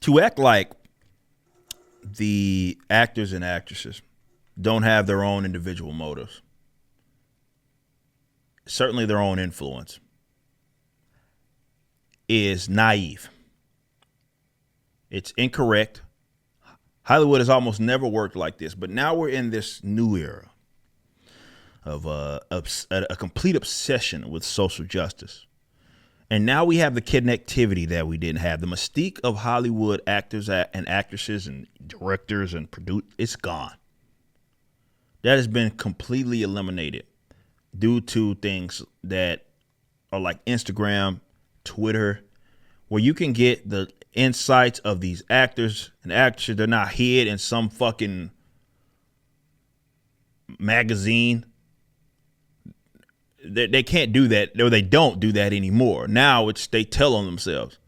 to act like the actors and actresses don't have their own individual motives, certainly their own influence, is naive. It's incorrect. Hollywood has almost never worked like this, but now we're in this new era of a complete obsession with social justice. And now we have the connectivity that we didn't have. The mystique of Hollywood actors and actresses and directors and producers, it's gone. That has been completely eliminated due to things that are like Instagram, Twitter, where you can get the insights of these actors and actresses. They're not hid in some fucking magazine. They can't do that, or they don't do that anymore. Now they tell on themselves.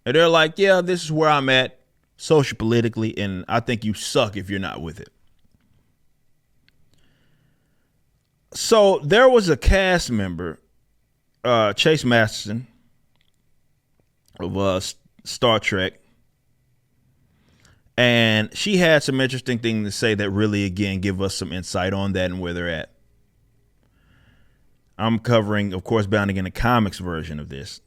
And they're like, yeah, this is where I'm at social politically, and I think you suck if you're not with it. So there was a cast member, Chase Masterson of Star Trek, and she had some interesting things to say that really, again, give us some insight on that and where they're at. I'm covering, of course, Bounding in the Comics version of this.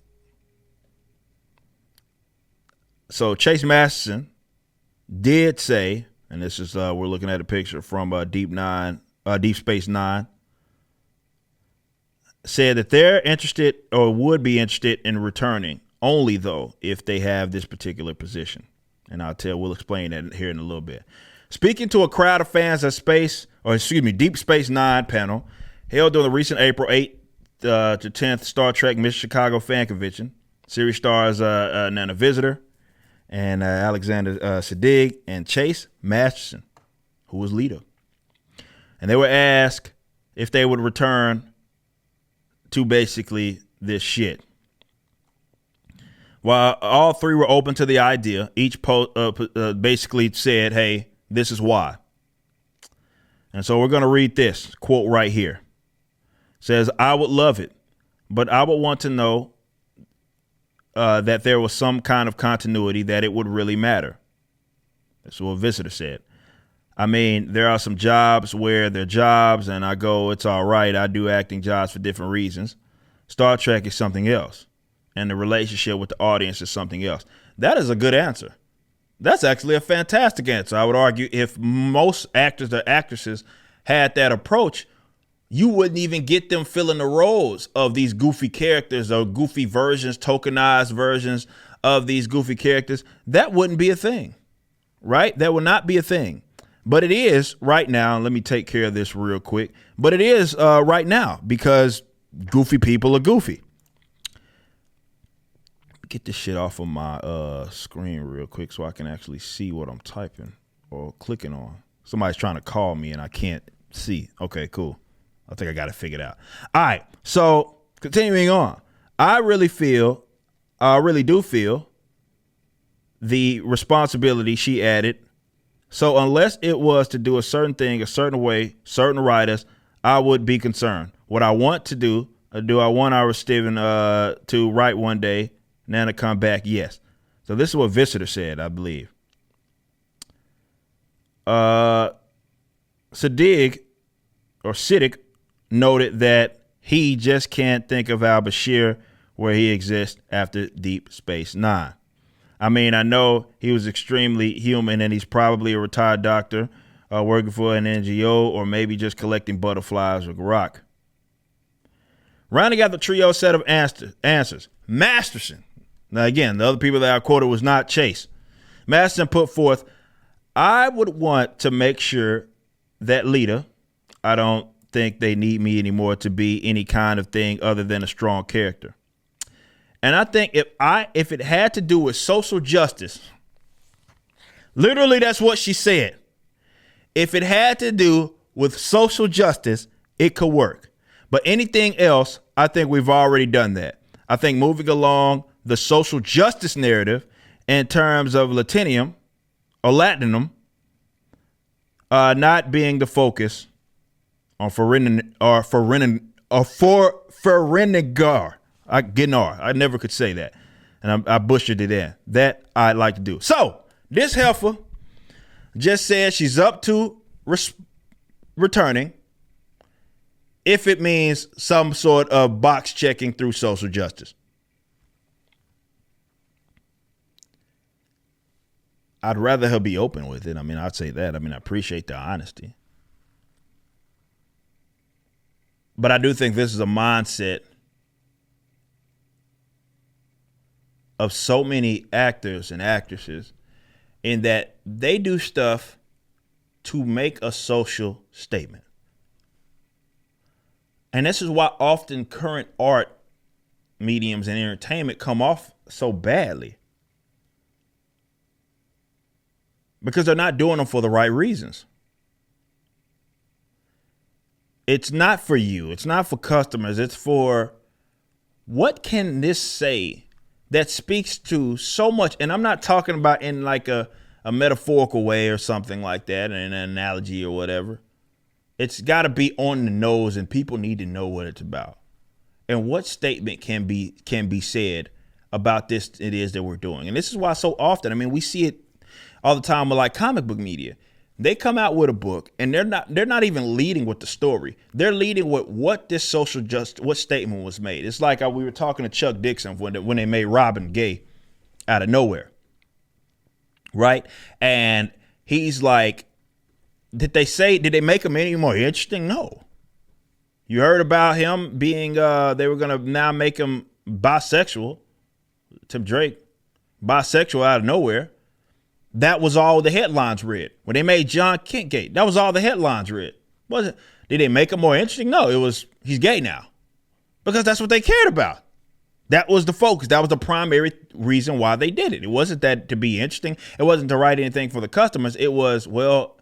So Chase Masterson did say, and this is we're looking at a picture from Deep Space Nine, said that they're interested or would be interested in returning only, though, if they have this particular position. And we'll explain that here in a little bit. Speaking to a crowd of fans at Deep Space Nine panel held during the recent April 8th to 10th Star Trek Mission Chicago fan convention. Series stars Nana Visitor and Alexander Siddig and Chase Masterson, who was Leto. And they were asked if they would return to basically this shit. While all three were open to the idea, each basically said, hey, this is why. And so we're going to read this quote right here. It says, I would love it, but I would want to know that there was some kind of continuity, that it would really matter. That's what Visitor said. I mean, there are some jobs where they're jobs and I go, it's all right. I do acting jobs for different reasons. Star Trek is something else. And the relationship with the audience is something else. That is a good answer. That's actually a fantastic answer. I would argue if most actors or actresses had that approach, you wouldn't even get them filling the roles of these goofy characters or goofy versions, tokenized versions of these goofy characters. That wouldn't be a thing, right? That would not be a thing. But it is right now. Let me take care of this real quick. But it is right now because goofy people are goofy. Get this shit off of my screen real quick so I can actually see what I'm typing or clicking on. Somebody's trying to call me and I can't see. Okay, cool. I think I got it figured out. All right. So continuing on, I really do feel the responsibility, she added. So unless it was to do a certain thing, a certain way, certain writers, I would be concerned. What I want to do I want Ira Steven to write one day, Nana come back? Yes. So this is what Visitor said, I believe. Siddig noted that he just can't think of Al-Bashir where he exists after Deep Space Nine. I mean, I know he was extremely human and he's probably a retired doctor working for an NGO or maybe just collecting butterflies with rock. Rounding out the trio set of answers, Masterson. Now, again, the other people that I quoted was not Chase. Masterson put forth, I would want to make sure that Lita, I don't think they need me anymore to be any kind of thing other than a strong character. And I think if it had to do with social justice, literally that's what she said. If it had to do with social justice, it could work. But anything else, I think we've already done that. I think moving along the social justice narrative in terms of Latinum not being the focus on Ferenigar. I never could say that. And I butchered it in. That I'd like to do. So this heifer just said she's up to returning if it means some sort of box checking through social justice. I'd rather her be open with it. I mean, I'd say that. I mean, I appreciate the honesty. But I do think this is a mindset of so many actors and actresses in that they do stuff to make a social statement. And this is why often current art mediums and entertainment come off so badly. Because they're not doing them for the right reasons. It's not for you. It's not for customers. It's for what can this say that speaks to so much. And I'm not talking about in like a metaphorical way or something like that, an analogy or whatever. It's got to be on the nose and people need to know what it's about. And what statement can be said about this it is that we're doing. And this is why so often, I mean, we see it all the time with like comic book media. They come out with a book and they're not even leading with the story. They're leading with what this what statement was made. It's like we were talking to Chuck Dixon when they made Robin gay out of nowhere. Right? And he's like, did they make him any more interesting? No. You heard about him being, they were going to now make him bisexual. Tim Drake, bisexual out of nowhere. That was all the headlines read. When they made John Kent gay, that was all the headlines read. Wasn't? Did they make him more interesting? No, it was he's gay now. Because that's what they cared about. That was the focus. That was the primary reason why they did it. It wasn't that to be interesting. It wasn't to write anything for the customers. It was, well,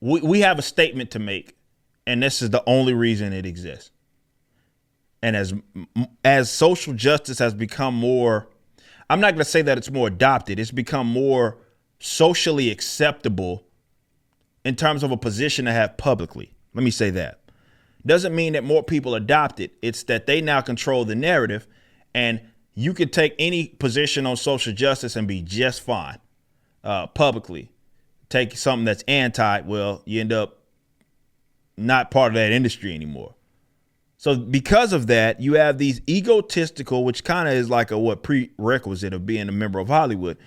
we have a statement to make, and this is the only reason it exists. And as social justice has become more, I'm not going to say that it's more adopted. It's become more socially acceptable in terms of a position to have publicly. Let me say that. Doesn't mean that more people adopt it. It's that they now control the narrative, and you can take any position on social justice and be just fine publicly. Take something that's anti, well, you end up not part of that industry anymore. So because of that, you have these egotistical, which kind of is like a prerequisite of being a member of Hollywood,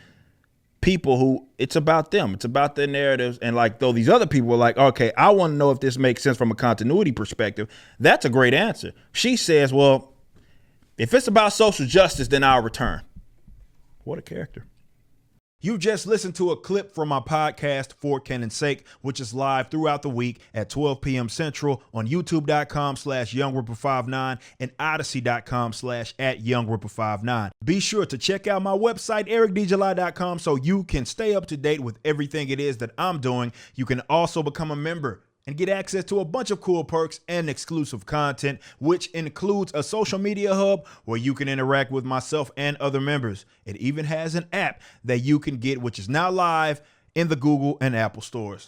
people who it's about them. It's about their narratives. And like, though these other people are like, okay, I want to know if this makes sense from a continuity perspective. That's a great answer. She says, well, if it's about social justice, then I'll return. What a character. You just listened to a clip from my podcast, For Canon's Sake, which is live throughout the week at 12 p.m. Central on youtube.com/YoungRipper59 and odyssey.com/@YoungRipper59. Be sure to check out my website, ericdjuly.com, so you can stay up to date with everything it is that I'm doing. You can also become a member and get access to a bunch of cool perks and exclusive content, which includes a social media hub where you can interact with myself and other members. It even has an app that you can get, which is now live in the Google and Apple stores.